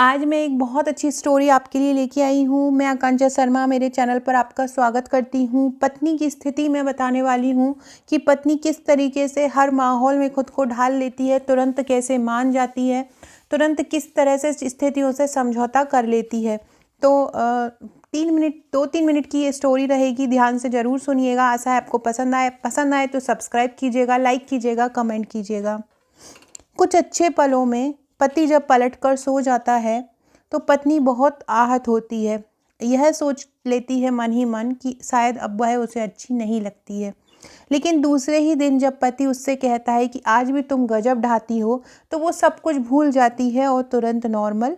आज मैं एक बहुत अच्छी स्टोरी आपके लिए लेके आई हूँ। मैं आकांक्षा शर्मा मेरे चैनल पर आपका स्वागत करती हूँ। पत्नी की स्थिति मैं बताने वाली हूँ कि पत्नी किस तरीके से हर माहौल में खुद को ढाल लेती है, तुरंत कैसे मान जाती है, तुरंत किस तरह से स्थितियों से समझौता कर लेती है। तो 2-3 मिनट की ये स्टोरी रहेगी, ध्यान से ज़रूर सुनिएगा। आशा है आपको पसंद आए तो सब्सक्राइब कीजिएगा, लाइक कीजिएगा, कमेंट कीजिएगा। कुछ अच्छे पलों में पति जब पलटकर सो जाता है तो पत्नी बहुत आहत होती है। यह सोच लेती है मन ही मन कि शायद अब वह उसे अच्छी नहीं लगती है। लेकिन दूसरे ही दिन जब पति उससे कहता है कि आज भी तुम गजब ढाती हो, तो वो सब कुछ भूल जाती है और तुरंत नॉर्मल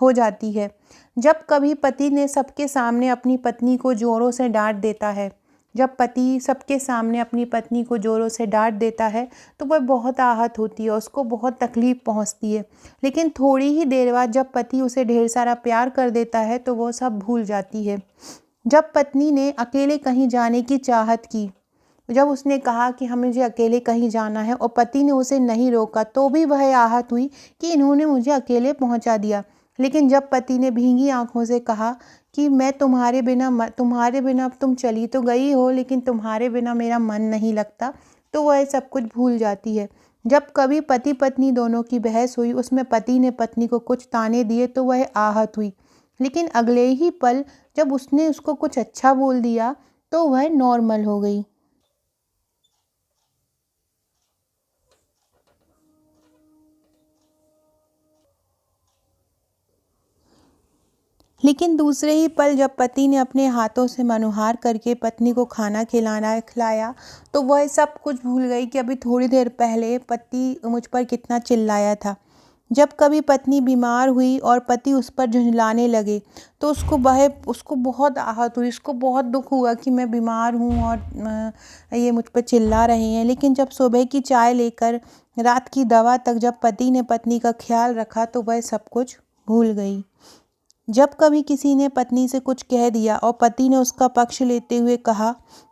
हो जाती है। जब कभी पति ने सबके सामने अपनी पत्नी को ज़ोरों से डांट देता है जब पति सबके सामने अपनी पत्नी को ज़ोरों से डांट देता है तो वह बहुत आहत होती है, उसको बहुत तकलीफ़ पहुंचती है। लेकिन थोड़ी ही देर बाद जब पति उसे ढेर सारा प्यार कर देता है तो वो सब भूल जाती है। जब पत्नी ने अकेले कहीं जाने की चाहत की, जब उसने कहा कि हमें मुझे अकेले कहीं जाना है और पति ने उसे नहीं रोका, तो भी वह आहत हुई कि इन्होंने मुझे अकेले पहुंचा दिया। लेकिन जब पति ने भींगी आंखों से कहा कि मैं तुम्हारे बिना अब तुम चली तो गई हो, लेकिन तुम्हारे बिना मेरा मन नहीं लगता, तो वह सब कुछ भूल जाती है। जब कभी पति पत्नी दोनों की बहस हुई, उसमें पति ने पत्नी को कुछ ताने दिए तो वह आहत हुई। लेकिन अगले ही पल जब उसने उसको कुछ अच्छा बोल दिया तो वह नॉर्मल हो गई। लेकिन दूसरे ही पल जब पति ने अपने हाथों से मनुहार करके पत्नी को खाना खिलाया तो वह सब कुछ भूल गई कि अभी थोड़ी देर पहले पति मुझ पर कितना चिल्लाया था। जब कभी पत्नी बीमार हुई और पति उस पर झुंझलाने लगे तो उसको बहुत आहत हुई, उसको बहुत दुख हुआ कि मैं बीमार हूँ और ये मुझ पर चिल्ला रहे हैं। लेकिन जब सुबह की चाय लेकर रात की दवा तक जब पति ने पत्नी का ख्याल रखा तो वह सब कुछ भूल गई। जब कभी किसी ने पत्नी से कुछ कह दिया और पति ने उसका पक्ष लेते हुए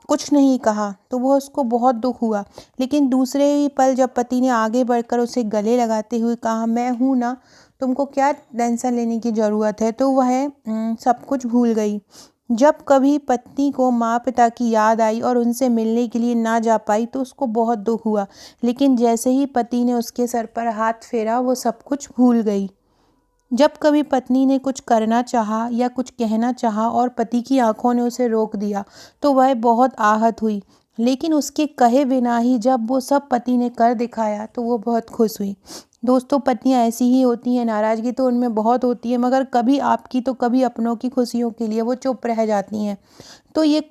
कुछ नहीं कहा तो वह उसको बहुत दुख हुआ। लेकिन दूसरे ही पल जब पति ने आगे बढ़कर उसे गले लगाते हुए कहा, मैं हूँ ना, तुमको क्या टेंशन लेने की ज़रूरत है, तो वह सब कुछ भूल गई। जब कभी पत्नी को माँ पिता की याद आई और उनसे मिलने के लिए ना जा पाई तो उसको बहुत दुख हुआ। लेकिन जैसे ही पति ने उसके सर पर हाथ फेरा वो सब कुछ भूल गई। जब कभी पत्नी ने कुछ करना चाहा या कुछ कहना चाहा और पति की आंखों ने उसे रोक दिया तो वह बहुत आहत हुई। लेकिन उसके कहे बिना ही जब वो सब पति ने कर दिखाया तो वो बहुत खुश हुई। दोस्तों, पत्नियां ऐसी ही होती हैं, नाराज़गी तो उनमें बहुत होती है, मगर कभी आपकी तो कभी अपनों की खुशियों के लिए वो चुप रह जाती हैं। तो ये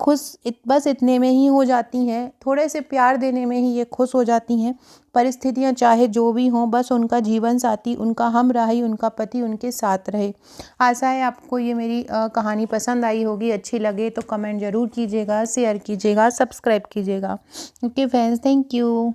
बस इतने में ही हो जाती हैं, थोड़े से प्यार देने में ही ये खुश हो जाती हैं। परिस्थितियाँ चाहे जो भी हों, बस उनका जीवन साथी, उनका हमराही, उनका पति उनके साथ रहे। आशा है आपको ये मेरी कहानी पसंद आई होगी। अच्छी लगे तो कमेंट ज़रूर कीजिएगा, शेयर कीजिएगा, सब्सक्राइब कीजिएगा। Okay friends, thank you.